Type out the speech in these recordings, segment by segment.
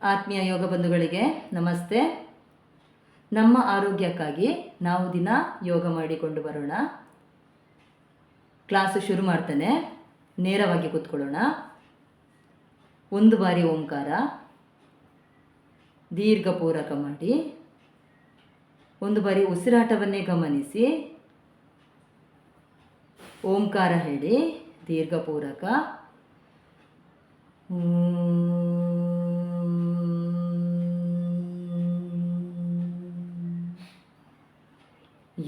ಆತ್ಮೀಯ ಯೋಗ ಬಂಧುಗಳಿಗೆ ನಮಸ್ತೆ. ನಮ್ಮ ಆರೋಗ್ಯಕ್ಕಾಗಿ ನಾವು ದಿನ ಯೋಗ ಮಾಡಿಕೊಂಡು ಬರೋಣ. ಕ್ಲಾಸು ಶುರು ಮಾಡ್ತಾನೆ. ನೇರವಾಗಿ ಕೂತ್ಕೊಳ್ಳೋಣ. ಒಂದು ಬಾರಿ ಓಂಕಾರ ದೀರ್ಘಪೂರಕ ಮಾಡಿ, ಒಂದು ಬಾರಿ ಉಸಿರಾಟವನ್ನೇ ಗಮನಿಸಿ. ಓಂಕಾರ ಹೇಳಿ ದೀರ್ಘಪೂರಕ.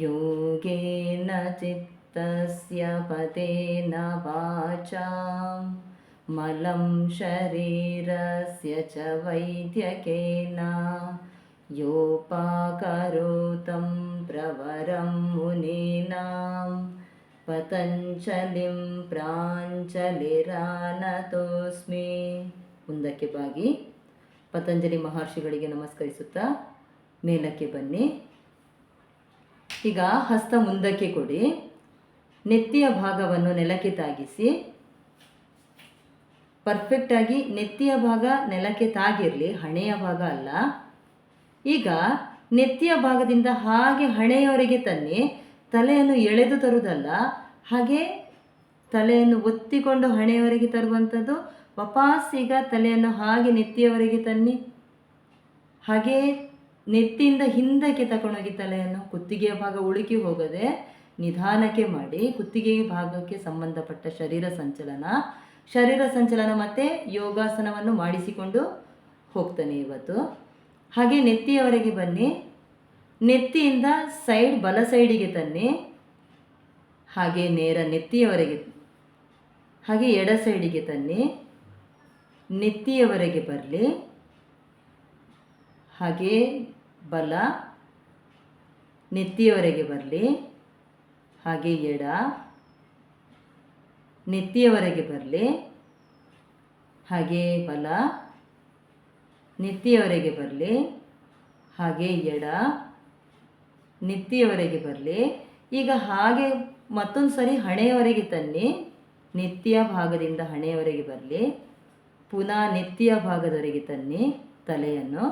ಯೋಗೇನ ಚಿತ್ತಸ್ಯ ಪದೇನ ವಾಚಾಂ ಮಲಂ ಶರೀರಸ್ಯ ಚ ವೈದ್ಯಕೇನ ಯೋಪಾಕರೋತಂ ಪ್ರವರಂ ಮುನೀನಾಂ ಪತಂಜಲಿಂ ಪ್ರಾಂಜಲಿರಾನತೋಸ್ಮಿ. ಮುಂದಕ್ಕೆ ಬಾಗಿ ಪತಂಜಲಿ ಮಹರ್ಷಿಗಳಿಗೆ ನಮಸ್ಕರಿಸುತ್ತಾ ಮೇಲಕ್ಕೆ ಬನ್ನಿ. ಈಗ ಹಸ್ತ ಮುಂದಕ್ಕೆ ಕೊಡಿ. ನೆತ್ತಿಯ ಭಾಗವನ್ನು ನೆಲಕ್ಕೆ ತಾಗಿಸಿ. ಪರ್ಫೆಕ್ಟಾಗಿ ನೆತ್ತಿಯ ಭಾಗ ನೆಲಕ್ಕೆ ತಾಗಿರಲಿ, ಹಣೆಯ ಭಾಗ ಅಲ್ಲ. ಈಗ ನೆತ್ತಿಯ ಭಾಗದಿಂದ ಹಾಗೆ ಹಣೆಯವರೆಗೆ ತನ್ನಿ. ತಲೆಯನ್ನು ಎಳೆದು ತರುವುದಲ್ಲ, ಹಾಗೆ ತಲೆಯನ್ನು ಒತ್ತಿಕೊಂಡು ಹಣೆಯವರೆಗೆ ತರುವಂಥದ್ದು. ವಾಪಸ್ ಈಗ ತಲೆಯನ್ನು ಹಾಗೆ ನೆತ್ತಿಯವರೆಗೆ ತನ್ನಿ. ಹಾಗೆ ನೆತ್ತಿಯಿಂದ ಹಿಂದಕ್ಕೆ ತಗೊಂಡೋಗಿ ತಲೆಯನ್ನು. ಕುತ್ತಿಗೆಯ ಭಾಗ ಉಳುಕಿ ಹೋಗದೆ ನಿಧಾನಕ್ಕೆ ಮಾಡಿ. ಕುತ್ತಿಗೆಯ ಭಾಗಕ್ಕೆ ಸಂಬಂಧಪಟ್ಟ ಶರೀರ ಸಂಚಲನ ಮತ್ತು ಯೋಗಾಸನವನ್ನು ಮಾಡಿಸಿಕೊಂಡು ಹೋಗ್ತಾನೆ ಇವತ್ತು. ಹಾಗೆ ನೆತ್ತಿಯವರೆಗೆ ಬನ್ನಿ. ನೆತ್ತಿಯಿಂದ ಸೈಡ್ ಬಲ ಸೈಡಿಗೆ ತನ್ನಿ. ಹಾಗೆ ನೇರ ನೆತ್ತಿಯವರೆಗೆ, ಹಾಗೆ ಎಡ ಸೈಡಿಗೆ ತನ್ನಿ. ನೆತ್ತಿಯವರೆಗೆ ಬರಲಿ. ಹಾಗೆ ಬಲ ನೆತ್ತಿಯವರೆಗೆ ಬರಲಿ. ಹಾಗೆ ಎಡ ನೆತ್ತಿಯವರೆಗೆ ಬರಲಿ. ಹಾಗೆ ಬಲ ನೆತ್ತಿಯವರೆಗೆ ಬರಲಿ. ಹಾಗೆ ಎಡ ನೆತ್ತಿಯವರೆಗೆ ಬರಲಿ. ಈಗ ಹಾಗೆ ಮತ್ತೊಂದು ಸರಿ ಹಣೆಯವರೆಗೆ ತನ್ನಿ. ನೆತ್ತಿಯ ಭಾಗದಿಂದ ಹಣೆಯವರೆಗೆ ಬರಲಿ. ಪುನಃ ನೆತ್ತಿಯ ಭಾಗದವರೆಗೆ ತನ್ನಿ ತಲೆಯನ್ನು.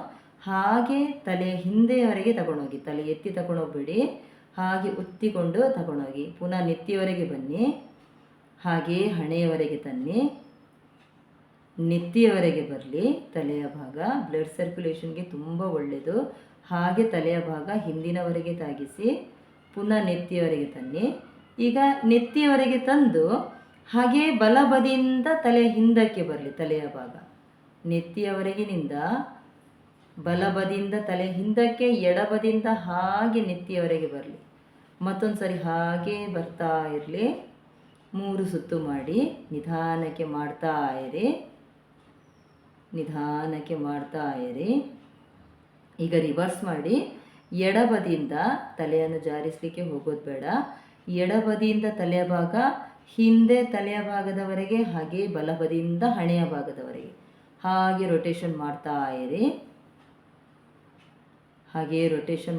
ಹಾಗೆ ತಲೆಯ ಹಿಂದೆಯವರೆಗೆ ತಗೊಂಡೋಗಿ. ತಲೆ ಎತ್ತಿ ತಗೊಂಡೋಗ್ಬೇಡಿ, ಹಾಗೆ ಒತ್ತಿಕೊಂಡು ತಗೊಂಡೋಗಿ. ಪುನಃ ನೆತ್ತಿಯವರೆಗೆ ಬನ್ನಿ. ಹಾಗೆ ಹಣೆಯವರೆಗೆ ತನ್ನಿ. ನೆತ್ತಿಯವರೆಗೆ ಬರಲಿ. ತಲೆಯ ಭಾಗ ಬ್ಲಡ್ ಸರ್ಕ್ಯುಲೇಷನ್ಗೆ ತುಂಬ ಒಳ್ಳೆಯದು. ಹಾಗೆ ತಲೆಯ ಭಾಗ ಹಿಂದಿನವರೆಗೆ ತಾಗಿಸಿ. ಪುನಃ ನೆತ್ತಿಯವರೆಗೆ ತನ್ನಿ. ಈಗ ನೆತ್ತಿಯವರೆಗೆ ತಂದು ಹಾಗೆ ಬಲಬದಿಯಿಂದ ತಲೆಯ ಹಿಂದಕ್ಕೆ ಬರಲಿ. ತಲೆಯ ಭಾಗ ನೆತ್ತಿಯವರೆಗಿನಿಂದ ಬಲಬದಿಯಿಂದ ತಲೆ ಹಿಂದಕ್ಕೆ, ಎಡಬದಿಯಿಂದ ಹಾಗೆ ನೆತ್ತಿಯವರೆಗೆ ಬರಲಿ. ಮತ್ತೊಂದು ಸರಿ ಹಾಗೆ ಬರ್ತಾ ಇರಲಿ. 3 ಸುತ್ತು ಮಾಡಿ ನಿಧಾನಕ್ಕೆ ಮಾಡ್ತಾ ಇರಿ. ಈಗ ರಿವರ್ಸ್ ಮಾಡಿ. ಎಡಬದಿಯಿಂದ ತಲೆಯನ್ನು ಜಾರಿಸಲಿಕ್ಕೆ ಹೋಗೋದು ಬೇಡ. ಎಡಬದಿಯಿಂದ ತಲೆಯ ಭಾಗ ಹಿಂದೆ ತಲೆಯ ಭಾಗದವರೆಗೆ, ಹಾಗೆ ಬಲಬದಿಯಿಂದ ಹಣೆಯ ಭಾಗದವರೆಗೆ ಹಾಗೆ ರೊಟೇಷನ್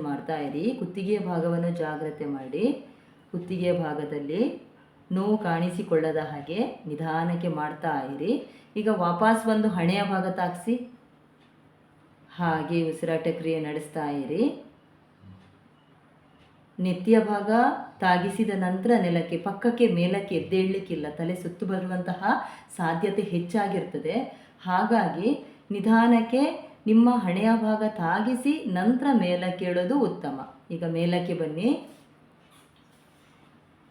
ಮಾಡ್ತಾ ಇರಿ. ಕುತ್ತಿಗೆಯ ಭಾಗವನ್ನು ಜಾಗ್ರತೆ ಮಾಡಿ. ಕುತ್ತಿಗೆಯ ಭಾಗದಲ್ಲಿ ನೋವು ಕಾಣಿಸಿಕೊಳ್ಳದ ಹಾಗೆ ನಿಧಾನಕ್ಕೆ ಮಾಡ್ತಾ ಇರಿ. ಈಗ ವಾಪಸ್ ಬಂದು ಹಣೆಯ ಭಾಗ ತಾಗಿಸಿ ಹಾಗೆ ಉಸಿರಾಟ ಕ್ರಿಯೆ ನಡೆಸ್ತಾ ಇರಿ. ನೆತ್ತಿಯ ಭಾಗ ತಾಗಿಸಿದ ನಂತರ ನೆಲಕ್ಕೆ, ಪಕ್ಕಕ್ಕೆ ಮೇಲಕ್ಕೆ ಎದ್ದೇಳಲಿಕ್ಕಿಲ್ಲ. ತಲೆ ಸುತ್ತು ಬರುವಂತಹ ಸಾಧ್ಯತೆ ಹೆಚ್ಚಾಗಿರ್ತದೆ. ಹಾಗಾಗಿ ನಿಧಾನಕ್ಕೆ ನಿಮ್ಮ ಹಣೆಯ ಭಾಗ ತಾಗಿಸಿ ನಂತರ ಮೇಲಕ್ಕೆ ಏಳೋದು ಉತ್ತಮ. ಈಗ ಮೇಲಕ್ಕೆ ಬನ್ನಿ.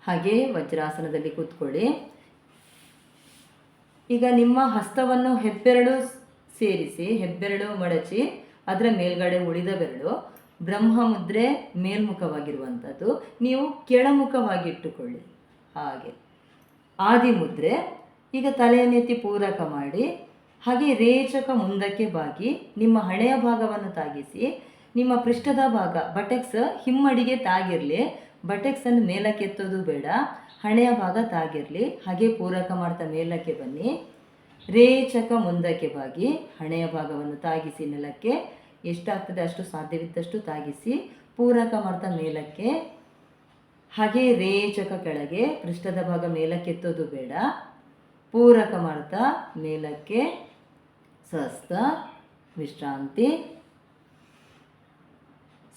ಹಾಗೆ ವಜ್ರಾಸನದಲ್ಲಿ ಕೂತ್ಕೊಳ್ಳಿ. ಈಗ ನಿಮ್ಮ ಹಸ್ತವನ್ನು ಹೆಬ್ಬೆರಳು ಸೇರಿಸಿ, ಹೆಬ್ಬೆರಳು ಮಡಚಿ, ಅದರ ಮೇಲ್ಗಡೆ ಉಳಿದ ಬೆರಳು ಬ್ರಹ್ಮ ಮುದ್ರೆ ಮೇಲ್ಮುಖವಾಗಿರುವಂಥದ್ದು. ನೀವು ಕೆಳಮುಖವಾಗಿಟ್ಟುಕೊಳ್ಳಿ. ಹಾಗೆ ಆದಿ ಮುದ್ರೆ. ಈಗ ತಲೆಯನ್ನೆತ್ತಿ ಪೂರಕ ಮಾಡಿ. ಹಾಗೆ ರೇಚಕ ಮುಂದಕ್ಕೆ ಬಾಗಿ ನಿಮ್ಮ ಹಣೆಯ ಭಾಗವನ್ನು ತಾಗಿಸಿ. ನಿಮ್ಮ ಪೃಷ್ಠದ ಭಾಗ ಬಟೆಕ್ಸ್ ಹಿಮ್ಮಡಿಗೆ ತಾಗಿರಲಿ. ಬಟೆಕ್ಸನ್ನು ಮೇಲಕ್ಕೆ ಎತ್ತೋದು ಬೇಡ, ಹಣೆಯ ಭಾಗ ತಾಗಿರಲಿ. ಹಾಗೆ ಪೂರಕ ಮಾಡ್ತಾ ಮೇಲಕ್ಕೆ ಬನ್ನಿ. ರೇಚಕ ಮುಂದಕ್ಕೆ ಬಾಗಿ ಹಣೆಯ ಭಾಗವನ್ನು ತಾಗಿಸಿ ನೆಲಕ್ಕೆ. ಎಷ್ಟಾಗ್ತದೆ ಅಷ್ಟು ಸಾಧ್ಯವಿದ್ದಷ್ಟು ತಾಗಿಸಿ ಪೂರಕ ಮಾಡ್ತಾ ಮೇಲಕ್ಕೆ. ಹಾಗೆ ರೇಚಕ ಕೆಳಗೆ, ಪೃಷ್ಠದ ಭಾಗ ಮೇಲಕ್ಕೆ ಎತ್ತೋದು ಬೇಡ. ಪೂರಕ ಮಾಡ್ತಾ ಮೇಲಕ್ಕೆ ಸ್ವಸ್ಥ ವಿಶ್ರಾಂತಿ.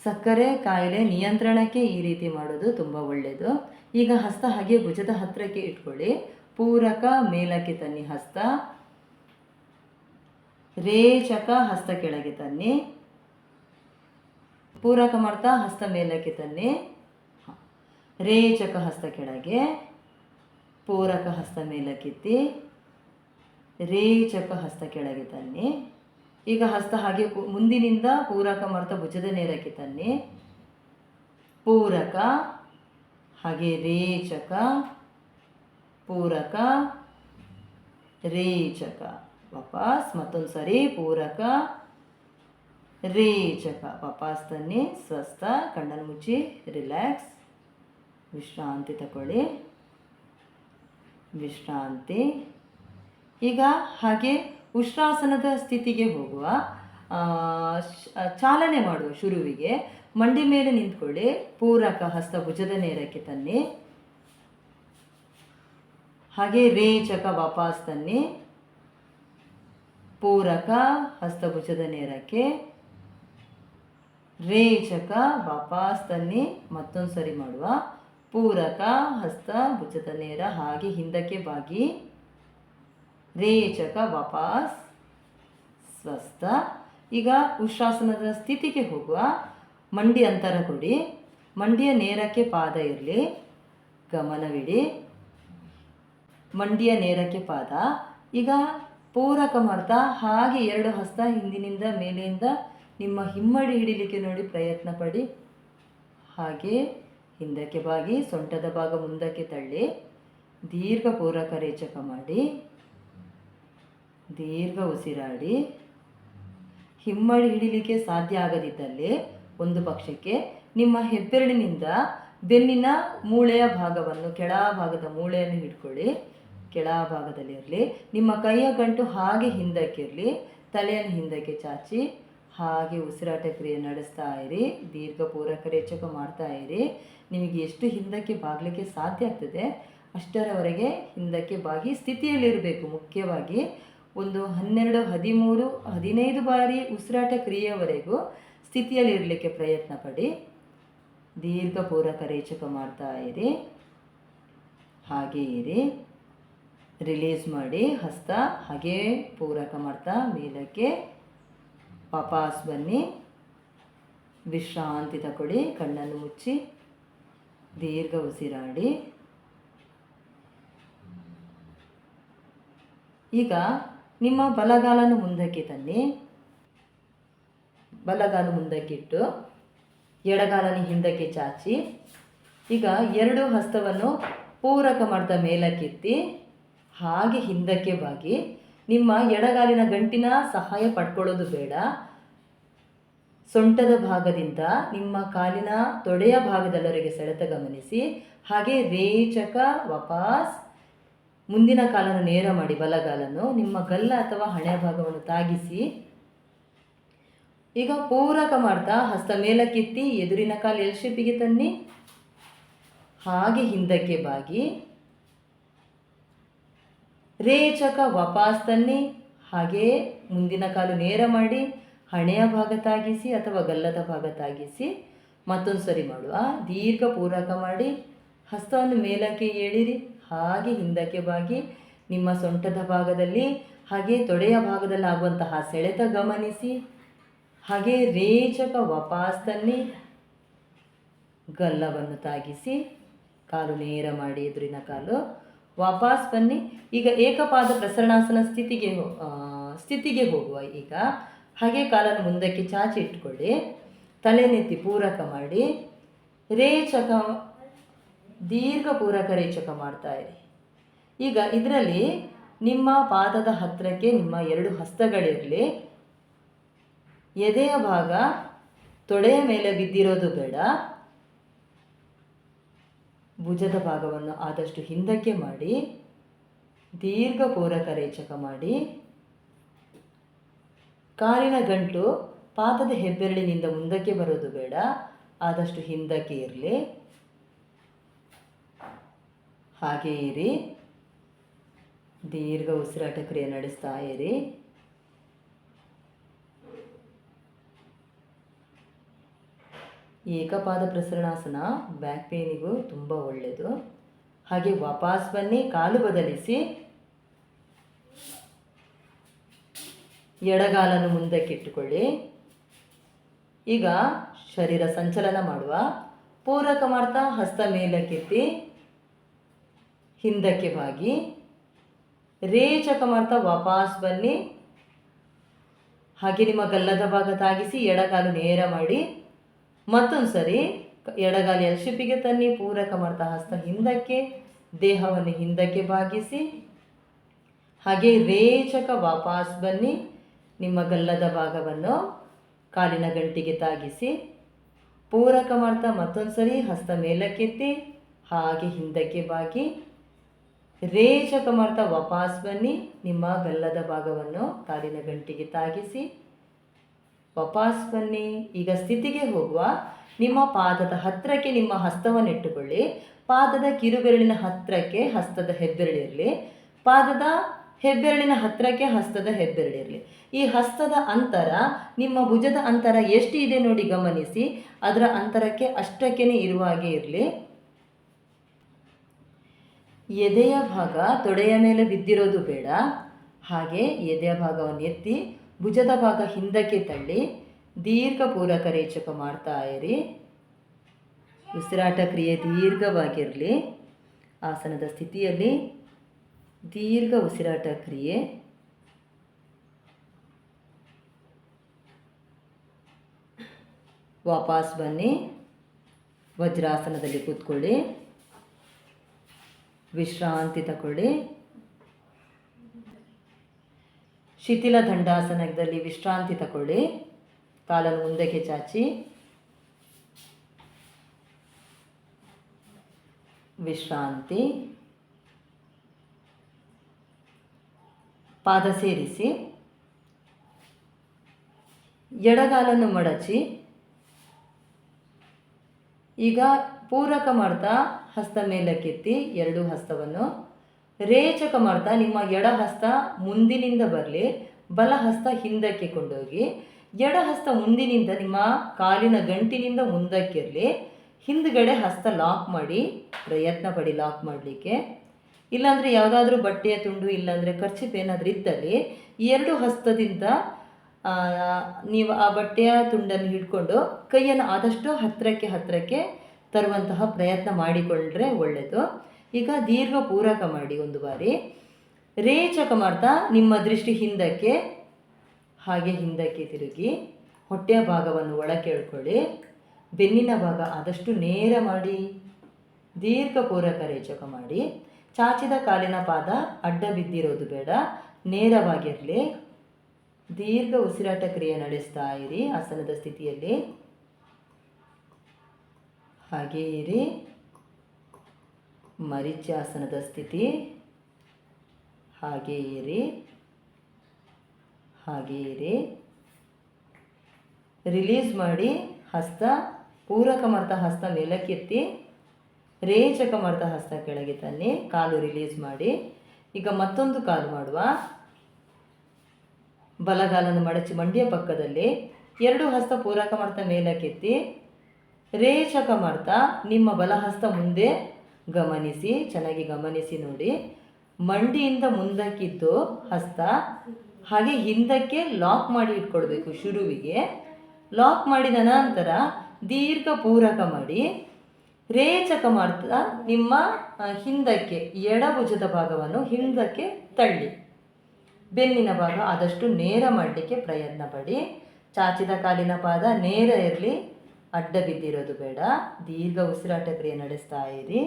ಸಕ್ಕರೆ ಕಾಯಿಲೆ ನಿಯಂತ್ರಣಕ್ಕೆ ಈ ರೀತಿ ಮಾಡೋದು ತುಂಬ ಒಳ್ಳೆಯದು. ಈಗ ಹಸ್ತ ಹಾಗೆ ಭುಜದ ಹತ್ತಿರಕ್ಕೆ ಇಟ್ಕೊಳ್ಳಿ. ಪೂರಕ ಮೇಲಕ್ಕೆ ತನ್ನಿ ಹಸ್ತ. ರೇಚಕ ಹಸ್ತ ಕೆಳಗೆ ತನ್ನಿ. ಪೂರಕ ಮಾಡ್ತಾ ಹಸ್ತ ಮೇಲಕ್ಕೆ ತನ್ನಿ. ರೇಚಕ ಹಸ್ತ ಕೆಳಗೆ. ಪೂರಕ ಹಸ್ತ ಮೇಲಕ್ಕೆತ್ತಿ. ರೇಚಕ ಹಸ್ತ ಕೆಳಗೆ ತನ್ನಿ. ಈಗ ಹಸ್ತ ಹಾಗೆ ಮುಂದಿನಿಂದ ಪೂರಕ ಮಾಡ್ತಾ ಭುಜದ ನೇರಕ್ಕೆ ತನ್ನಿ. ಪೂರಕ ಹಾಗೆ ರೇಚಕ, ಪೂರಕ ರೇಚಕ. ವಾಪಸ್ ಮತ್ತೊಂದು ಸರಿ ಪೂರಕ ರೇಚಕ. ವಾಪಸ್ ತನ್ನಿ. ಸ್ವಸ್ಥ. ಕಣ್ಣನ್ನು ಮುಚ್ಚಿ ರಿಲ್ಯಾಕ್ಸ್. ವಿಶ್ರಾಂತಿ ತಗೊಳ್ಳಿ. ವಿಶ್ರಾಂತಿ. ಈಗ ಹಾಗೆ ಉಷ್ಟ್ರಾಸನದ ಸ್ಥಿತಿಗೆ ಹೋಗುವ. ಚಾಲನೆ ಮಾಡುವ ಶುರುವಿಗೆ ಮಂಡಿ ಮೇಲೆ ನಿಂತ್ಕೊಳ್ಳಿ. ಪೂರಕ ಹಸ್ತ ಭುಜದ ನೇರಕ್ಕೆ ತನ್ನಿ. ಹಾಗೆ ರೇಚಕ ವಾಪಸ್ ತನ್ನಿ. ಪೂರಕ ಹಸ್ತ ಭುಜದ ನೇರಕ್ಕೆ. ರೇಚಕ ವಾಪಸ್ ತನ್ನಿ. ಮತ್ತೊಂದು ಸರಿ ಮಾಡುವ. ಪೂರಕ ಹಸ್ತ ಭುಜದ ನೇರ ಹಾಗೆ ಹಿಂದಕ್ಕೆ ಬಾಗಿ. ರೇಚಕ ವಾಪಸ್. ಸ್ವಸ್ಥ. ಈಗ ಉಷ್ಟ್ರಾಸನದ ಸ್ಥಿತಿಗೆ ಹೋಗುವ. ಮಂಡಿ ಅಂತರ ಕೊಡಿ. ಮಂಡಿಯ ನೇರಕ್ಕೆ ಪಾದ ಇರಲಿ. ಗಮನವಿಡಿ. ಮಂಡಿಯ ನೇರಕ್ಕೆ ಪಾದ. ಈಗ ಪೂರಕ ಮಾಡ್ತಾ ಹಾಗೆ ಎರಡು ಹಸ್ತ ಹಿಂದಿನಿಂದ ಮೇಲೆಯಿಂದ ನಿಮ್ಮ ಹಿಮ್ಮಡಿ ಹಿಡಿಲಿಕ್ಕೆ ನೋಡಿ ಪ್ರಯತ್ನ ಪಡಿ. ಹಾಗೆ ಹಿಂದಕ್ಕೆ ಬಾಗಿ ಸೊಂಟದ ಭಾಗ ಮುಂದಕ್ಕೆ ತಳ್ಳಿ. ದೀರ್ಘ ಪೂರಕ ರೇಚಕ ಮಾಡಿ. ದೀರ್ಘ ಉಸಿರಾಡಿ. ಹಿಮ್ಮಡಿ ಹಿಡಿಲಿಕ್ಕೆ ಸಾಧ್ಯ ಆಗದಿದ್ದಲ್ಲಿ ಒಂದು ಪಕ್ಷಕ್ಕೆ ನಿಮ್ಮ ಹೆಬ್ಬೆರಳಿನಿಂದ ಬೆನ್ನಿನ ಮೂಳೆಯ ಭಾಗವನ್ನು, ಕೆಳಭಾಗದ ಮೂಳೆಯನ್ನು ಹಿಡ್ಕೊಳ್ಳಿ. ಕೆಳಭಾಗದಲ್ಲಿ ಇರಲಿ. ನಿಮ್ಮ ಕೈಯ ಗಂಟು ಹಾಗೆ ಹಿಂದಕ್ಕೆ ಇರಲಿ. ತಲೆಯನ್ನು ಹಿಂದಕ್ಕೆ ಚಾಚಿ ಹಾಗೆ ಉಸಿರಾಟ ಕ್ರಿಯೆ ನಡೆಸ್ತಾ ಇರಿ. ದೀರ್ಘ ಪೂರಕ ರೇಚಕ ಮಾಡ್ತಾ ಇರಿ. ನಿಮಗೆ ಎಷ್ಟು ಹಿಂದಕ್ಕೆ ಬಾಗಲಿಕ್ಕೆ ಸಾಧ್ಯ ಆಗ್ತದೆ ಅಷ್ಟರವರೆಗೆ ಹಿಂದಕ್ಕೆ ಬಾಗಿ ಸ್ಥಿತಿಯಲ್ಲಿರಬೇಕು. ಮುಖ್ಯವಾಗಿ ಒಂದು 12, 13, 15 ಬಾರಿ ಉಸಿರಾಟ ಕ್ರಿಯೆಯವರೆಗೂ ಸ್ಥಿತಿಯಲ್ಲಿರಲಿಕ್ಕೆ ಪ್ರಯತ್ನ ಪಡಿ. ದೀರ್ಘ ಪೂರಕ ರೇಚಕ ಮಾಡ್ತಾ ಇರಿ. ಹಾಗೇ ಇರಿ. ರಿಲೀಸ್ ಮಾಡಿ ಹಸ್ತ. ಹಾಗೇ ಪೂರಕ ಮಾಡ್ತಾ ಮೇಲಕ್ಕೆ ವಾಪಸ್ ಬನ್ನಿ. ವಿಶ್ರಾಂತಿ ತಗೊಳ್ಳಿ. ಕಣ್ಣನ್ನು ಮುಚ್ಚಿ ದೀರ್ಘ ಉಸಿರಾಡಿ. ಈಗ ನಿಮ್ಮ ಬಲಗಾಲನ್ನು ಮುಂದಕ್ಕೆ ತನ್ನಿ. ಬಲಗಾಲು ಮುಂದಕ್ಕಿಟ್ಟು ಎಡಗಾಲನ್ನು ಹಿಂದಕ್ಕೆ ಚಾಚಿ. ಈಗ ಎರಡು ಹಸ್ತವನ್ನು ಪೂರಕ ಮಾಡ್ತಾ ಮೇಲಕ್ಕೆತ್ತಿ ಹಾಗೆ ಹಿಂದಕ್ಕೆ ಬಾಗಿ. ನಿಮ್ಮ ಎಡಗಾಲಿನ ಗಂಟಿನ ಸಹಾಯ ಪಡ್ಕೊಳ್ಳೋದು ಬೇಡ. ಸೊಂಟದ ಭಾಗದಿಂದ ನಿಮ್ಮ ಕಾಲಿನ ತೊಡೆಯ ಭಾಗದವರೆಗೆ ಸೆಳೆತ ಗಮನಿಸಿ. ಹಾಗೆ ರೇಚಕ ವಾಪಸ್. ಮುಂದಿನ ಕಾಲನ್ನು ನೇರ ಮಾಡಿ. ಬಲಗಾಲನ್ನು ನಿಮ್ಮ ಗಲ್ಲ ಅಥವಾ ಹಣೆಯ ಭಾಗವನ್ನು ತಾಗಿಸಿ. ಈಗ ಪೂರಕ ಮಾಡ್ತಾ ಹಸ್ತ ಮೇಲಕ್ಕೆತ್ತಿ ಎದುರಿನ ಕಾಲು ಎಲ್ ಶೇಪಿಗೆ ತನ್ನಿ. ಹಾಗೆ ಹಿಂದಕ್ಕೆ ಬಾಗಿ. ರೇಚಕ ವಾಪಸ್ ತನ್ನಿ. ಹಾಗೆ ಮುಂದಿನ ಕಾಲು ನೇರ ಮಾಡಿ. ಹಣೆಯ ಭಾಗ ತಾಗಿಸಿ ಅಥವಾ ಗಲ್ಲದ ಭಾಗ ತಾಗಿಸಿ. ಮತ್ತೊಂದು ಸರಿ ಮಾಡುವ. ದೀರ್ಘ ಪೂರಕ ಮಾಡಿ ಹಸ್ತವನ್ನು ಮೇಲಕ್ಕೆ ಏಳಿರಿ. ಹಾಗೆ ಹಿಂದಕ್ಕೆ ಬಾಗಿ. ನಿಮ್ಮ ಸೊಂಟದ ಭಾಗದಲ್ಲಿ ಹಾಗೆ ತೊಡೆಯ ಭಾಗದಲ್ಲಿ ಆಗುವಂತಹ ಸೆಳೆತ ಗಮನಿಸಿ. ಹಾಗೆ ರೇಚಕ ವಾಪಸ್ ತನ್ನಿ. ಗಲ್ಲವನ್ನು ತಾಗಿಸಿ. ಕಾಲು ನೇರ ಮಾಡಿ ಎದುರಿನ ಕಾಲು. ವಾಪಸ್ ಬನ್ನಿ. ಈಗ ಏಕಪಾದ ಪ್ರಸರಣಾಸನ ಸ್ಥಿತಿಗೆ ಹೋಗುವ. ಈಗ ಹಾಗೆ ಕಾಲನ್ನು ಮುಂದಕ್ಕೆ ಚಾಚಿ ಇಟ್ಕೊಳ್ಳಿ. ತಲೆನೆತ್ತಿ ಪೂರಕ ಮಾಡಿ. ರೇಚಕ ದೀರ್ಘ ಪೂರಕ ರೇಚಕ ಮಾಡ್ತಾ ಇರಿ. ಈಗ ಇದರಲ್ಲಿ ನಿಮ್ಮ ಪಾದದ ಹತ್ತಿರಕ್ಕೆ ನಿಮ್ಮ ಎರಡು ಹಸ್ತಗಳಿರಲಿ. ಎದೆಯ ಭಾಗ ತೊಡೆಯ ಮೇಲೆ ಬಿದ್ದಿರೋದು ಬೇಡ. ಭುಜದ ಭಾಗವನ್ನು ಆದಷ್ಟು ಹಿಂದಕ್ಕೆ ಮಾಡಿ. ದೀರ್ಘ ಪೂರಕ ರೇಚಕ ಮಾಡಿ. ಕಾಲಿನ ಗಂಟು ಪಾದದ ಹೆಬ್ಬೆರಳಿನಿಂದ ಮುಂದಕ್ಕೆ ಬರೋದು ಬೇಡ. ಆದಷ್ಟು ಹಿಂದಕ್ಕೆ ಇರಲಿ. ಹಾಗೇ ಇರಿ. ದೀರ್ಘ ಉಸಿರಾಟ ಕ್ರಿಯೆ ನಡೆಸ್ತಾ ಇರಿ. ಏಕಪಾದ ಪ್ರಸರಣಾಸನ ಬ್ಯಾಕ್ ಪೇನಿಗೂ ತುಂಬ ಒಳ್ಳೆಯದು. ಹಾಗೆ ವಾಪಸ್ ಬನ್ನಿ, ಕಾಲು ಬದಲಿಸಿ ಎಡಗಾಲನ್ನು ಮುಂದಕ್ಕಿಟ್ಟುಕೊಳ್ಳಿ. ಈಗ ಶರೀರ ಸಂಚಲನ ಮಾಡುವ. ಪೂರಕ ಮಾಡ್ತಾ ಹಸ್ತ ಮೇಲಕ್ಕೆತ್ತಿ ಹಿಂದಕ್ಕೆ ಬಾಗಿ, ರೇಚಕ ಮಾಡ್ತಾ ವಾಪಸ್ ಬನ್ನಿ. ಹಾಗೆ ನಿಮ್ಮ ಗಲ್ಲದ ಭಾಗ ತಾಗಿಸಿ ಎಡಗಾಲು ನೇರ ಮಾಡಿ. ಮತ್ತೊಂದು ಸರಿ ಎಡಗಾಲು ಎಲ್ ಶೇಪಿಗೆ ತನ್ನಿ. ಪೂರಕ ಮಾಡ್ತಾ ಹಸ್ತ ಹಿಂದಕ್ಕೆ, ದೇಹವನ್ನು ಹಿಂದಕ್ಕೆ ಬಾಗಿಸಿ. ಹಾಗೆ ರೇಚಕ ವಾಪಸ್ ಬನ್ನಿ. ನಿಮ್ಮ ಗಲ್ಲದ ಭಾಗವನ್ನು ಕಾಲಿನ ಗಂಟಿಗೆ ತಾಗಿಸಿ. ಪೂರಕ ಮಾಡ್ತಾ ಮತ್ತೊಂದು ಸರಿ ಹಸ್ತ ಮೇಲಕ್ಕೆತ್ತಿ ಹಾಗೆ ಹಿಂದಕ್ಕೆ ಬಾಗಿ, ರೇಚಕ ಮಾಡ್ತಾ ವಾಪಸ್ ಬನ್ನಿ. ನಿಮ್ಮ ಗಲ್ಲದ ಭಾಗವನ್ನು ಕಾಲಿನ ಗಂಟಿಗೆ ತಾಗಿಸಿ ವಾಪಸ್ ಬನ್ನಿ. ಈಗ ಸ್ಥಿತಿಗೆ ಹೋಗುವ. ನಿಮ್ಮ ಪಾದದ ಹತ್ತಿರಕ್ಕೆ ನಿಮ್ಮ ಹಸ್ತವನ್ನು ಇಟ್ಟುಕೊಳ್ಳಿ. ಪಾದದ ಕಿರುಬೆರಳಿನ ಹತ್ತಿರಕ್ಕೆ ಹಸ್ತದ ಹೆಬ್ಬೆರಳಿರಲಿ. ಪಾದದ ಹೆಬ್ಬೆರಳಿನ ಹತ್ತಿರಕ್ಕೆ ಹಸ್ತದ ಹೆಬ್ಬೆರಳಿರಲಿ. ಈ ಹಸ್ತದ ಅಂತರ ನಿಮ್ಮ ಭುಜದ ಅಂತರ ಎಷ್ಟು ಇದೆ ನೋಡಿ ಗಮನಿಸಿ. ಅದರ ಅಂತರಕ್ಕೆ ಅಷ್ಟಕ್ಕೇ ಇರುವ ಹಾಗೆ ಇರಲಿ. ಎದೆಯ ಭಾಗ ತೊಡೆಯ ಮೇಲೆ ಬಿದ್ದಿರೋದು ಬೇಡ. ಹಾಗೆ ಎದೆಯ ಭಾಗವನ್ನು ಎತ್ತಿ ಭುಜದ ಭಾಗ ಹಿಂದಕ್ಕೆ ತಳ್ಳಿ ದೀರ್ಘ ಪೂರಕ ರೇಚಕ ಮಾಡ್ತಾ ಇರಿ. ಉಸಿರಾಟ ಕ್ರಿಯೆ ದೀರ್ಘವಾಗಿರಲಿ. ಆಸನದ ಸ್ಥಿತಿಯಲ್ಲಿ ದೀರ್ಘ ಉಸಿರಾಟ ಕ್ರಿಯೆ. ವಾಪಸ್ ಬನ್ನಿ. ವಜ್ರಾಸನದಲ್ಲಿ ಕೂತ್ಕೊಳ್ಳಿ. ವಿಶ್ರಾಂತಿ ತಗೊಳ್ಳಿ. ಶಿಥಿಲ ದಂಡಾಸನದಲ್ಲಿ ವಿಶ್ರಾಂತಿ ತಗೊಳ್ಳಿ. ಕಾಲನ್ನು ಮುಂದಕ್ಕೆ ಚಾಚಿ ವಿಶ್ರಾಂತಿ. ಪಾದ ಸೇರಿಸಿ ಎಡಗಾಲನ್ನು ಮಡಚಿ. ಈಗ ಪೂರಕ ಮಾಡ್ತಾ ಹಸ್ತ ಮೇಲಕ್ಕೆತ್ತಿ ಎರಡು ಹಸ್ತವನ್ನು ರೇಚಕ ಮಾಡ್ತಾ ನಿಮ್ಮ ಎಡ ಹಸ್ತ ಮುಂದಿನಿಂದ ಬರಲಿ, ಬಲ ಹಸ್ತ ಹಿಂದಕ್ಕೆ ಕೊಂಡೋಗಿ. ಎಡ ಹಸ್ತ ಮುಂದಿನಿಂದ ನಿಮ್ಮ ಕಾಲಿನ ಗಂಟಿನಿಂದ ಮುಂದಕ್ಕಿರಲಿ. ಹಿಂದ್ಗಡೆ ಹಸ್ತ ಲಾಕ್ ಮಾಡಿ ಪ್ರಯತ್ನ ಪಡಿ ಲಾಕ್ ಮಾಡಲಿಕ್ಕೆ. ಇಲ್ಲಾಂದರೆ ಯಾವುದಾದ್ರೂ ಬಟ್ಟೆಯ ತುಂಡು ಇಲ್ಲಾಂದರೆ ಕರ್ಚಿಪ್ ಏನಾದರೂ ಇದ್ದಲ್ಲಿ ಎರಡು ಹಸ್ತದಿಂದ ನೀವು ಆ ಬಟ್ಟೆಯ ತುಂಡನ್ನು ಹಿಡ್ಕೊಂಡು ಕೈಯನ್ನು ಆದಷ್ಟು ಹತ್ತಿರಕ್ಕೆ ತರುವಂತಹ ಪ್ರಯತ್ನ ಮಾಡಿಕೊಂಡ್ರೆ ಒಳ್ಳೆಯದು. ಈಗ ದೀರ್ಘ ಪೂರಕ ಮಾಡಿ ಒಂದು ಬಾರಿ. ರೇಚಕ ಮಾಡ್ತಾ ನಿಮ್ಮ ದೃಷ್ಟಿ ಹಿಂದಕ್ಕೆ, ಹಾಗೆ ಹಿಂದಕ್ಕೆ ತಿರುಗಿ ಹೊಟ್ಟೆಯ ಭಾಗವನ್ನು ಒಳಕ್ಕೆ ಎಳ್ಕೊಳ್ಳಿ. ಬೆನ್ನಿನ ಭಾಗ ಆದಷ್ಟು ನೇರ ಮಾಡಿ ದೀರ್ಘ ಪೂರಕ ರೇಚಕ ಮಾಡಿ. ಚಾಚಿದ ಕಾಲಿನ ಪಾದ ಅಡ್ಡ ಬಿದ್ದಿರೋದು ಬೇಡ, ನೇರವಾಗಿರಲಿ. ದೀರ್ಘ ಉಸಿರಾಟ ಕ್ರಿಯೆ ನಡೆಸ್ತಾ ಇರಿ ಆಸನದ ಸ್ಥಿತಿಯಲ್ಲಿ. ಹಾಗೇ ಇರಿ. ಮರೀಚ್ಯಾಸನದ ಸ್ಥಿತಿ. ಹಾಗೇ ಇರಿ. ಹಾಗೇ ಇರಿ. ರಿಲೀಸ್ ಮಾಡಿ ಹಸ್ತ. ಪೂರಕ ಮಾಡ್ತಾ ಹಸ್ತ ಮೇಲಕ್ಕೆತ್ತಿ, ರೇಚಕ ಮಾಡ್ತಾ ಹಸ್ತ ಕೆಳಗೆ ತನ್ನಿ. ಕಾಲು ರಿಲೀಸ್ ಮಾಡಿ. ಈಗ ಮತ್ತೊಂದು ಕಾಲು ಮಾಡುವ. ಬಲಗಾಲನ್ನು ಮಡಚಿ ಮಂಡಿಯ ಪಕ್ಕದಲ್ಲಿ ಎರಡು ಹಸ್ತ ಪೂರಕ ಮಾಡ್ತಾ ಮೇಲಕ್ಕೆತ್ತಿ, ರೇಚಕ ಮಾಡ್ತಾ ನಿಮ್ಮ ಬಲಹಸ್ತ ಮುಂದೆ ಗಮನಿಸಿ, ಚೆನ್ನಾಗಿ ಗಮನಿಸಿ ನೋಡಿ. ಮಂಡಿಯಿಂದ ಮುಂದಕ್ಕಿದ್ದು ಹಸ್ತ ಹಾಗೆ ಹಿಂದಕ್ಕೆ ಲಾಕ್ ಮಾಡಿ ಇಟ್ಕೊಳ್ಬೇಕು. ಶುರುವಿಗೆ ಲಾಕ್ ಮಾಡಿದ ನಂತರ ದೀರ್ಘ ಪೂರಕ ಮಾಡಿ ರೇಚಕ ಮಾಡ್ತಾ ನಿಮ್ಮ ಹಿಂದಕ್ಕೆ ಎಡಭುಜದ ಭಾಗವನ್ನು ಹಿಂದಕ್ಕೆ ತಳ್ಳಿ. ಬೆನ್ನಿನ ಭಾಗ ಆದಷ್ಟು ನೇರ ಮಾಡಲಿಕ್ಕೆ ಪ್ರಯತ್ನ ಪಡಿ. ಚಾಚಿದ ಕಾಲಿನ ಪಾದ ನೇರ ಇರಲಿ, ಅಡ್ಡ ಬಿದ್ದಿರೋದು ಬೇಡ. ದೀರ್ಘ ಉಸಿರಾಟ ಕ್ರಿಯೆ ನಡೆಸ್ತಾ ಇರಿ.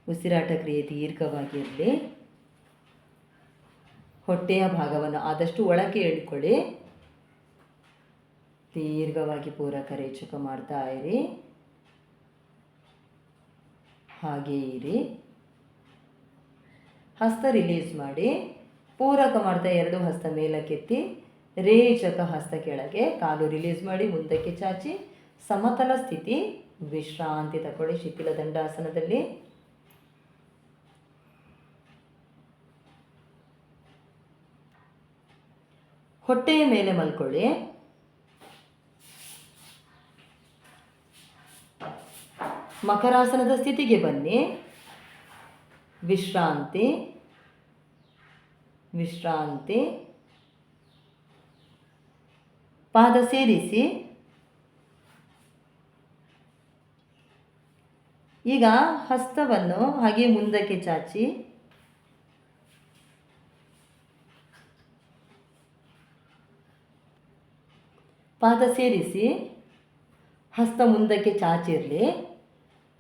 ಉಸಿರಾಟ ಕ್ರಿಯೆ ದೀರ್ಘವಾಗಿರಲಿ. ಹೊಟ್ಟೆಯ ಭಾಗವನ್ನು ಆದಷ್ಟು ಒಳಕ್ಕೆ ಎಳ್ಕೊಳ್ಳಿ. ದೀರ್ಘವಾಗಿ ಪೂರಕ ರೇಚಕ ಮಾಡ್ತಾ ಇರಿ. ಹಾಗೇ ಇರಿ. ಹಸ್ತ ರಿಲೀಸ್ ಮಾಡಿ. ಪೂರಕ ಮಾಡ್ತಾ ಎರಡು ಹಸ್ತ ಮೇಲಕ್ಕೆತ್ತಿ, ರೇಚಕ ಹಸ್ತ ಕೆಳಗೆ. ಕಾಲು ರಿಲೀಸ್ ಮಾಡಿ ಮುಂದಕ್ಕೆ ಚಾಚಿ ಸಮತಲ ಸ್ಥಿತಿ. ವಿಶ್ರಾಂತಿ ತಗೊಳ್ಳಿ ಶಿಥಿಲ ದಂಡಾಸನದಲ್ಲಿ. ಹೊಟ್ಟೆಯ ಮೇಲೆ ಮಲ್ಕೊಳ್ಳಿ. ಮಕರಾಸನದ ಸ್ಥಿತಿಗೆ ಬನ್ನಿ. ವಿಶ್ರಾಂತಿ, ವಿಶ್ರಾಂತಿ. ಪಾದ ಸೇರಿಸಿ. ಈಗ ಹಸ್ತವನ್ನು ಹಾಗೆ ಮುಂದಕ್ಕೆ ಚಾಚಿ ಪಾದ ಸೇರಿಸಿ ಹಸ್ತ ಮುಂದಕ್ಕೆ ಚಾಚಿರಲಿ.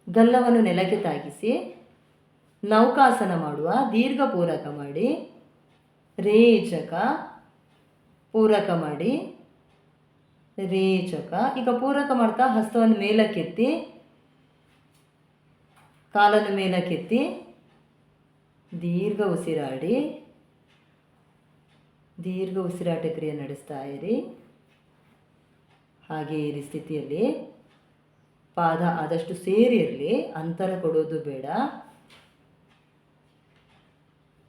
ಗಲ್ಲವನ್ನು ನೆಲಕ್ಕೆ ತಾಗಿಸಿ ನೌಕಾಸನ ಮಾಡುವ. ದೀರ್ಘ ಪೂರಕ ಮಾಡಿ, ರೇಚಕ, ಪೂರಕ ಮಾಡಿ, ರೇಚಕ. ಈಗ ಪೂರಕ ಮಾಡ್ತಾ ಹಸ್ತವನ್ನು ಮೇಲಕ್ಕೆತ್ತಿ, ಕಾಲನ್ನು ಮೇಲಕ್ಕೆತ್ತಿ ದೀರ್ಘ ಉಸಿರಾಡಿ, ದೀರ್ಘ ಉಸಿರಾಟ ಕ್ರಿಯೆ ನಡೆಸ್ತಾ ಇರಿ. ಹಾಗೆ ಇರಿ ಸ್ಥಿತಿಯಲ್ಲಿ. ಪಾದ ಆದಷ್ಟು ಸೇರಿರಲಿ, ಅಂತರ ಕೊಡೋದು ಬೇಡ.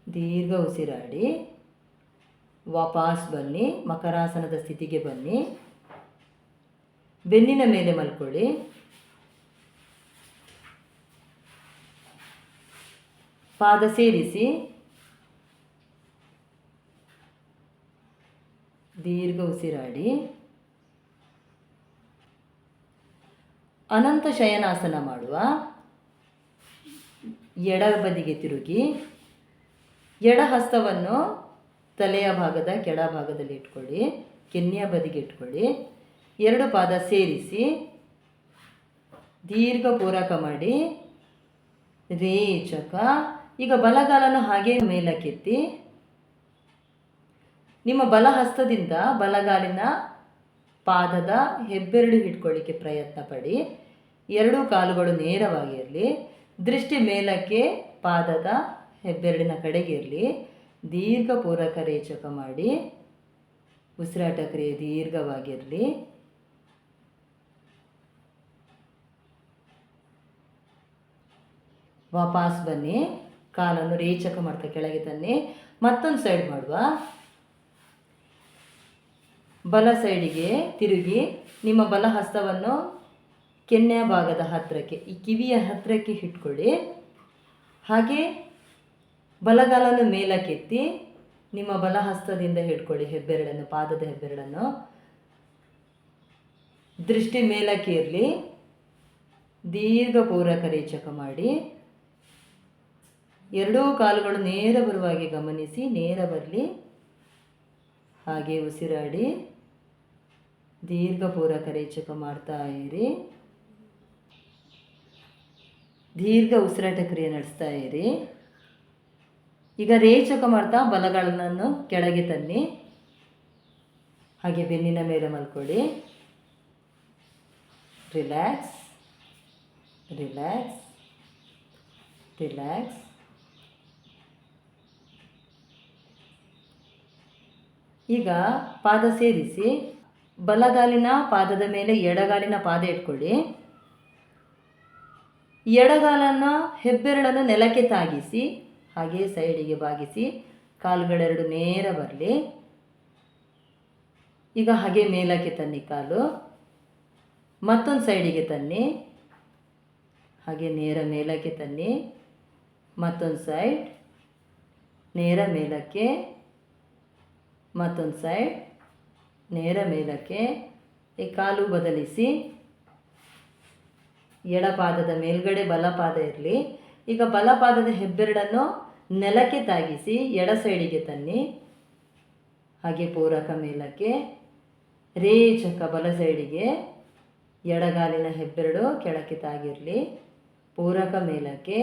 ದೀರ್ಘ ಉಸಿರಾಡಿ ವಾಪಸ್ ಬನ್ನಿ. ಮಕರಾಸನದ ಸ್ಥಿತಿಗೆ ಬನ್ನಿ. ಬೆನ್ನಿನ ಮೇಲೆ ಮಲ್ಕೊಳ್ಳಿ. ಪಾದ ಸೇರಿಸಿ ದೀರ್ಘ ಉಸಿರಾಡಿ. ಅನಂತ ಶಯನಾಸನ ಮಾಡುವ. ಎಡ ಬದಿಗೆ ತಿರುಗಿ ಎಡ ಹಸ್ತವನ್ನು ತಲೆಯ ಭಾಗದ ಕೆಳ ಭಾಗದಲ್ಲಿ ಇಟ್ಕೊಳ್ಳಿ, ಕೆನ್ನೆಯ ಬದಿಗೆ ಇಟ್ಕೊಳ್ಳಿ. ಎರಡು ಪಾದ ಸೇರಿಸಿ ದೀರ್ಘ ಪೂರಕ ಮಾಡಿ, ರೇಚಕ. ಈಗ ಬಲಗಾಲನ್ನು ಹಾಗೆ ಮೇಲಕ್ಕೆತ್ತಿ ನಿಮ್ಮ ಬಲ ಹಸ್ತದಿಂದ ಬಲಗಾಲಿನ ಪಾದದ ಹೆಬ್ಬೆರಳು ಹಿಡ್ಕೊಳ್ಳಿಕ್ಕೆ ಪ್ರಯತ್ನ ಪಡಿ. ಎರಡೂ ಕಾಲುಗಳು ನೇರವಾಗಿರಲಿ. ದೃಷ್ಟಿ ಮೇಲಕ್ಕೆ ಪಾದದ ಹೆಬ್ಬೆರಳಿನ ಕಡೆಗೆ ಇರಲಿ. ದೀರ್ಘ ಪೂರಕ ರೇಚಕ ಮಾಡಿ. ಉಸಿರಾಟ ಕ್ರಿಯೆ ದೀರ್ಘವಾಗಿರಲಿ. ವಾಪಸ್ ಬನ್ನಿ. ಕಾಲನ್ನು ರೇಚಕ ಮಾಡ್ತಾ ಕೆಳಗೆ ತನ್ನಿ. ಮತ್ತೊಂದು ಸೈಡ್ ಮಾಡುವ. ಬಲ ಸೈಡಿಗೆ ತಿರುಗಿ ನಿಮ್ಮ ಬಲ ಹಸ್ತವನ್ನು ಕೆನ್ನೆಯ ಭಾಗದ ಹತ್ತಿರಕ್ಕೆ, ಈ ಕಿವಿಯ ಹತ್ತಿರಕ್ಕೆ ಇಟ್ಕೊಳ್ಳಿ. ಹಾಗೆ ಬಲಗಾಲನ್ನು ಮೇಲಕ್ಕೆತ್ತಿ ನಿಮ್ಮ ಬಲ ಹಸ್ತದಿಂದ ಹಿಡ್ಕೊಳ್ಳಿ ಹೆಬ್ಬೆರಳನ್ನು, ಪಾದದ ಹೆಬ್ಬೆರಳನ್ನು. ದೃಷ್ಟಿ ಮೇಲಕ್ಕೆ ಇರಲಿ. ದೀರ್ಘ ಪೂರಕ ರೇಚಕ ಮಾಡಿ. ಎರಡೂ ಕಾಲುಗಳು ನೇರ ಬರುವಾಗೆ ಗಮನಿಸಿ, ನೇರ ಬರಲಿ. ಹಾಗೆ ಉಸಿರಾಡಿ ದೀರ್ಘ ಪೂರಕ ರೇಚಕ ಮಾಡ್ತಾ ಇರಿ. ದೀರ್ಘ ಉಸಿರಾಟ ಕ್ರಿಯೆ ನಡೆಸ್ತಾ ಇರಿ. ಈಗ ರೇಚಕ ಮಾಡ್ತಾ ಬಲಗಳನ್ನು ಕೆಳಗೆ ತನ್ನಿ. ಹಾಗೆ ಬೆನ್ನಿನ ಮೇಲೆ ಮಲ್ಕೊಳ್ಳಿ. Relax, relax, relax. ಈಗ ಪಾದ ಸೇರಿಸಿ ಬಲಗಾಲಿನ ಪಾದದ ಮೇಲೆ ಎಡಗಾಲಿನ ಪಾದ ಇಟ್ಕೊಳ್ಳಿ. ಎಡಗಾಲನ್ನು ಹೆಬ್ಬೆರಳನ್ನು ನೆಲಕ್ಕೆ ತಾಗಿಸಿ ಹಾಗೆ ಸೈಡಿಗೆ ಬಾಗಿಸಿ ಕಾಲುಗಳೆರಡು ನೇರ ಬರಲಿ. ಈಗ ಹಾಗೆ ಮೇಲಕ್ಕೆ ತನ್ನಿ ಕಾಲು. ಮತ್ತೊಂದು ಸೈಡಿಗೆ ತನ್ನಿ. ಹಾಗೆ ನೇರ ಮೇಲಕ್ಕೆ ತನ್ನಿ. ಮತ್ತೊಂದು ಸೈಡ್ ನೇರ ಮೇಲಕ್ಕೆ. ಮತ್ತೊಂದು ಸೈಡ್ ನೇರ ಮೇಲಕ್ಕೆ. ಈ ಕಾಲು ಬದಲಿಸಿ. ಎಡಪಾದದ ಮೇಲ್ಗಡೆ ಬಲಪಾದ ಇರಲಿ. ಈಗ ಬಲಪಾದದ ಹೆಬ್ಬೆರಡನ್ನು ನೆಲಕ್ಕೆ ತಾಗಿಸಿ ಎಡ ಸೈಡಿಗೆ ತನ್ನಿ. ಹಾಗೆ ಪೂರಕ ಮೇಲಕ್ಕೆ. ರೇಚಕ ಬಲ ಸೈಡಿಗೆ. ಎಡಗಾಲಿನ ಹೆಬ್ಬೆರಳು ಕೆಳಕ್ಕೆ ತಾಗಿರಲಿ. ಪೂರಕ ಮೇಲಕ್ಕೆ.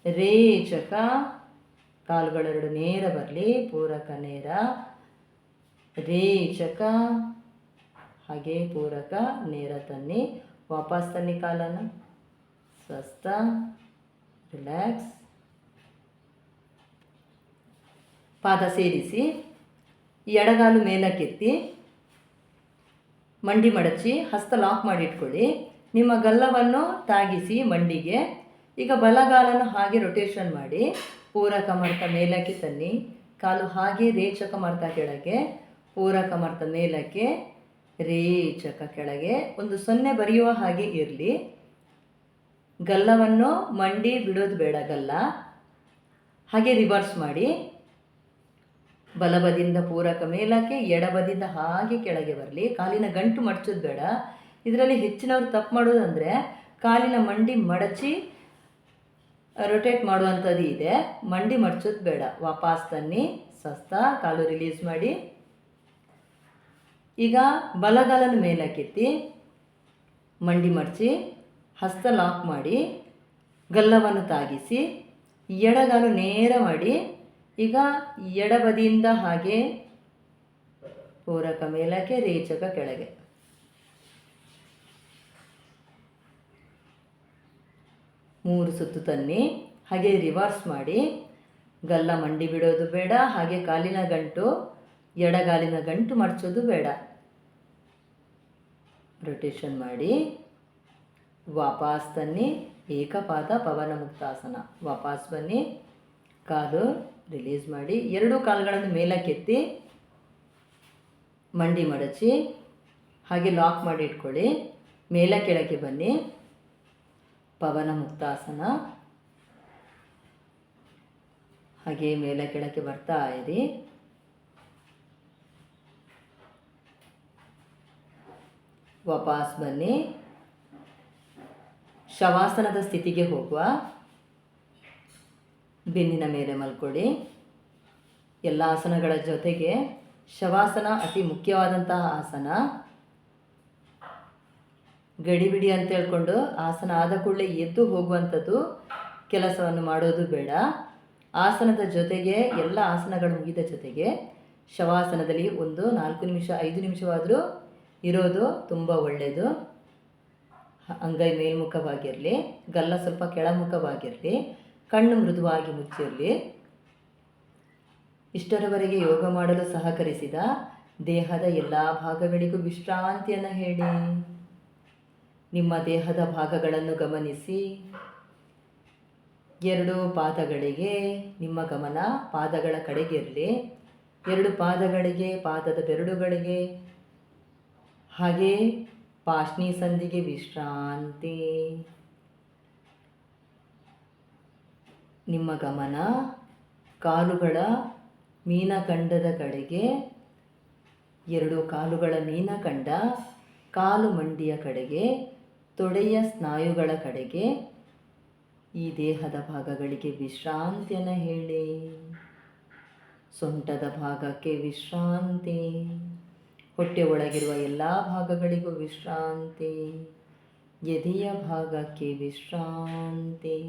ರೇಚಕ. ಕಾಲುಗಳೆರಡು ನೇರ ಬರಲಿ. ಪೂರಕ ನೇರ. ರೇಚಕ. ಹಾಗೆ ಪೂರಕ ನೇರ ತನ್ನಿ. ವಾಪಸ್ ತನ್ನಿ ಕಾಲನ್ನು. ಸ್ವಸ್ಥ. ರಿಲ್ಯಾಕ್ಸ್. ಪಾದ ಸೇರಿಸಿ ಎಡಗಾಲು ಮೇಲಕ್ಕೆತ್ತಿ ಮಂಡಿ ಮಡಚಿ ಹಸ್ತ ಲಾಕ್ ಮಾಡಿ ಇಟ್ಕೊಳ್ಳಿ. ನಿಮ್ಮ ಗಲ್ಲವನ್ನು ತಾಗಿಸಿ ಮಂಡಿಗೆ. ಈಗ ಬಲಗಾಲನ್ನು ಹಾಗೆ ರೊಟೇಷನ್ ಮಾಡಿ ಪೂರಕ ಮಾಡ್ತಾ ಮೇಲಕ್ಕೆ ತನ್ನಿ. ಕಾಲು ಹಾಗೆ ರೇಚಕ ಮಾಡ್ತಾ ಕೆಳಗೆ. ಪೂರಕ ಮಾಡ್ತಾ ಮೇಲಕ್ಕೆ. ರೇಚಕ ಕೆಳಗೆ. ಒಂದು 0 ಬರೆಯುವ ಹಾಗೆ ಇರಲಿ. ಗಲ್ಲವನ್ನು ಮಂಡಿ ಬಿಡೋದು ಬೇಡ, ಗಲ್ಲ ಹಾಗೆ ರಿವರ್ಸ್ ಮಾಡಿ ಬಲಬದಿಯಿಂದ ಪೂರಕ ಮೇಲಕ್ಕೆ, ಎಡಬದಿಯಿಂದ ಹಾಗೆ ಕೆಳಗೆ ಬರಲಿ. ಕಾಲಿನ ಗಂಟು ಮಡಚೋದು ಬೇಡ. ಇದರಲ್ಲಿ ಹೆಚ್ಚಿನವರು ತಪ್ಪು ಮಾಡೋದಂದರೆ ಕಾಲಿನ ಮಂಡಿ ಮಡಚಿ ರೊಟೇಟ್ ಮಾಡುವಂಥದ್ದು ಇದೆ. ಮಂಡಿ ಮಡಚೋದು ಬೇಡ. ವಾಪಸ್ ತನ್ನಿ, ಸ್ವಸ್ಥ, ಕಾಲು ರಿಲೀಸ್ ಮಾಡಿ. ಈಗ ಬಲಗಾಲನ ಮೇಲಕ್ಕೆತ್ತಿ ಮಂಡಿ ಮಡಚಿ ಹಸ್ತ ಲಾಕ್ ಮಾಡಿ ಗಲ್ಲವನ್ನು ತಾಗಿಸಿ ಎಡಗಾಲು ನೇರ ಮಾಡಿ. ಈಗ ಎಡಬದಿಯಿಂದ ಹಾಗೆ ಪೂರಕ ಮೇಲಕ್ಕೆ, ರೇಚಕ ಕೆಳಗೆ. ಮೂರು ಸುತ್ತು ತನ್ನಿ, ಹಾಗೆ ರಿವರ್ಸ್ ಮಾಡಿ. ಗಲ್ಲ ಮಂಡಿ ಬಿಡೋದು ಬೇಡ, ಹಾಗೆ ಕಾಲಿನ ಗಂಟು, ಎಡಗಾಲಿನ ಗಂಟು ಮಡಚೋದು ಬೇಡ. ರೊಟೇಷನ್ ಮಾಡಿ ವಾಪಸ್ ತನ್ನಿ. ಏಕಪಾದ ಪವನ ಮುಕ್ತಾಸನ. ವಾಪಸ್ ಬನ್ನಿ, ಕಾಲು ರಿಲೀಸ್ ಮಾಡಿ. ಎರಡೂ ಕಾಲುಗಳನ್ನು ಮೇಲಕ್ಕೆತ್ತಿ ಮಂಡಿ ಮಡಚಿ ಹಾಗೆ ಲಾಕ್ ಮಾಡಿ ಇಟ್ಕೊಳ್ಳಿ. ಮೇಲ ಕೆಳಗೆ ಬನ್ನಿ, ಪವನ ಮುಕ್ತಾಸನ. ಹಾಗೆ ಮೇಲ ಕೆಳಗೆ ಬರ್ತಾ ಇರಿ. ವಾಪಸ್ ಬನ್ನಿ, ಶವಾಸನದ ಸ್ಥಿತಿಗೆ ಹೋಗುವ. ಬೆನ್ನಿನ ಮೇಲೆ ಮಲ್ಕೊಳ್ಳಿ. ಎಲ್ಲ ಆಸನಗಳ ಜೊತೆಗೆ ಶವಾಸನ ಅತಿ ಮುಖ್ಯವಾದಂತಹ ಆಸನ. ಗಡಿಬಿಡಿ ಅಂತ ಹೇಳ್ಕೊಂಡು ಆಸನ ಆದ ಕೂಡಲೇ ಎದ್ದು ಹೋಗುವಂಥದ್ದು ಕೆಲಸವನ್ನು ಮಾಡೋದು ಬೇಡ. ಆಸನದ ಜೊತೆಗೆ ಎಲ್ಲ ಆಸನಗಳು ಮುಗಿದ ಜೊತೆಗೆ ಶವಾಸನದಲ್ಲಿ ಒಂದು 4 ನಿಮಿಷ 5 ನಿಮಿಷವಾದರೂ ಇರೋದು ತುಂಬ ಒಳ್ಳೆಯದು. ಅಂಗೈ ಮೇಲ್ಮುಖವಾಗಿರಲಿ, ಗಲ್ಲ ಸ್ವಲ್ಪ ಕೆಳಮುಖವಾಗಿರಲಿ, ಕಣ್ಣು ಮೃದುವಾಗಿ ಮುಚ್ಚಿರಲಿ. ಇಷ್ಟರವರೆಗೆ ಯೋಗ ಮಾಡಲು ಸಹಕರಿಸಿದ ದೇಹದ ಎಲ್ಲ ಭಾಗಗಳಿಗೂ ವಿಶ್ರಾಂತಿಯನ್ನು ಹೇಳಿ. ನಿಮ್ಮ ದೇಹದ ಭಾಗಗಳನ್ನು ಗಮನಿಸಿ. 2 ಪಾದಗಳಿಗೆ ನಿಮ್ಮ ಗಮನ ಪಾದಗಳ ಕಡೆಗಿರಲಿ. 2 ಪಾದಗಳಿಗೆ, ಪಾದದ ಬೆರಳುಗಳಿಗೆ, ಹಾಗೆ ಪಾಶ್ನಿ ಸಂಧಿಗೆ ವಿಶ್ರಾಂತಿ. ನಿಮ್ಮ ಗಮನ ಕಾಲುಗಳ ಮೀನಖಂಡದ ಕಡೆಗೆ, 2 ಕಾಲುಗಳ ಮೀನಖಂಡ, ಕಾಲು ಮಂಡಿಯ ಕಡೆಗೆ, ತೊಡೆಯ ಸ್ನಾಯುಗಳ ಕಡೆಗೆ. ಈ ದೇಹದ ಭಾಗಗಳಿಗೆ ವಿಶ್ರಾಂತಿಯನ್ನು ಹೇಳಿ. ಸೊಂಟದ ಭಾಗಕ್ಕೆ ವಿಶ್ರಾಂತಿ, ಹೊಟ್ಟೆ ಒಳಗಿರುವ ಎಲ್ಲ ಭಾಗಗಳಿಗೂ ವಿಶ್ರಾಂತಿ, ಎದೆಯ ಭಾಗಕ್ಕೆ ವಿಶ್ರಾಂತಿ,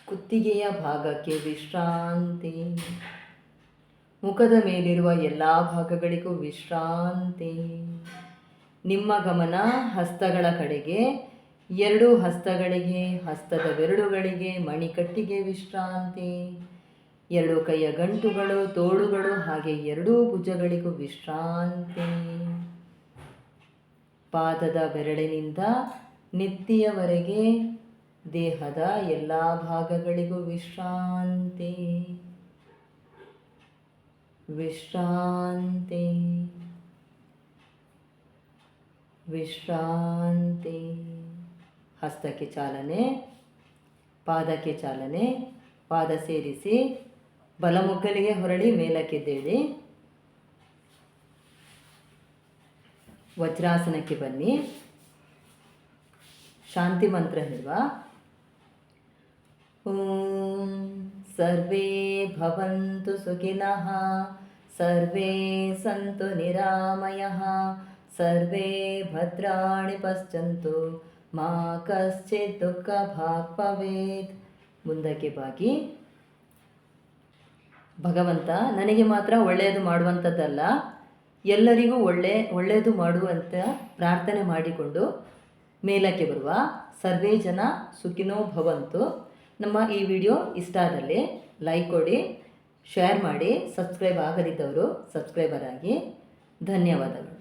ಕುತ್ತಿಗೆಯ ಭಾಗಕ್ಕೆ ವಿಶ್ರಾಂತಿ, ಮುಖದ ಮೇಲಿರುವ ಎಲ್ಲ ಭಾಗಗಳಿಗೂ ವಿಶ್ರಾಂತಿ. ನಿಮ್ಮ ಗಮನ ಹಸ್ತಗಳ ಕಡೆಗೆ, 2 ಹಸ್ತಗಳಿಗೆ, ಹಸ್ತದ ಬೆರಳುಗಳಿಗೆ, ಮಣಿಕಟ್ಟಿಗೆ ವಿಶ್ರಾಂತಿ, 2 ಕೈಯ ಗಂಟುಗಳು, ತೋಳುಗಳು, ಹಾಗೆ 2 ಭುಜಗಳಿಗೂ ವಿಶ್ರಾಂತಿ. ಪಾದದ ಬೆರಳಿನಿಂದ ನೆತ್ತಿಯವರೆಗೆ ದೇಹದ ಎಲ್ಲ ಭಾಗಗಳಿಗೂ ವಿಶ್ರಾಂತಿ, ವಿಶ್ರಾಂತಿ, ವಿಶ್ರಾಂತಿ. ಹಸ್ತಕ್ಕೆ ಚಾಲನೆ, ಪಾದಕ್ಕೆ ಚಾಲನೆ. ಪಾದ ಸೇರಿಸಿ ಬಲಮುಗ್ಗಲಿಗೆ ಹೊರಳಿ ಮೇಲಕ್ಕೆದ್ದೇಳಿ. ವಜ್ರಾಸನಕ್ಕೆ ಬನ್ನಿ. ಶಾಂತಿ ಮಂತ್ರ ಹೇಳುವ. ಓಂ ಸರ್ವೇ ಭವಂತು ಸುಖಿನಃ, ಸರ್ವೇ ಸಂತು ನಿರಾಮಯಃ, ಸರ್ವೇ ಭದ್ರಾಣಿ ಪಶ್ಯಂತು, ಮಾ ಕಶ್ಚಿತ್ ದುಃಖ ಭಾಗ್ ಭವೇತ್. ಮುಂದಕ್ಕೆ ಬಾಗಿ. ಭಗವಂತ ನನಗೆ ಮಾತ್ರ ಒಳ್ಳೆಯದು ಮಾಡುವಂಥದ್ದಲ್ಲ, ಎಲ್ಲರಿಗೂ ಒಳ್ಳೆಯದು ಮಾಡುವಂಥ ಪ್ರಾರ್ಥನೆ ಮಾಡಿಕೊಂಡು ಮೇಲಕ್ಕೆ ಬರುವ. ಸರ್ವೇ ಜನ ಸುಖಿನೋ ಭವಂತು. ನಮ್ಮ ಈ ವಿಡಿಯೋ ಇಷ್ಟ ಆದಲ್ಲಿ ಲೈಕ್ ಕೊಡಿ, ಶೇರ್ ಮಾಡಿ. ಸಬ್ಸ್ಕ್ರೈಬ್ ಆಗದಿದ್ದವರು ಸಬ್ಸ್ಕ್ರೈಬರ್ ಆಗಿ. ಧನ್ಯವಾದಗಳು.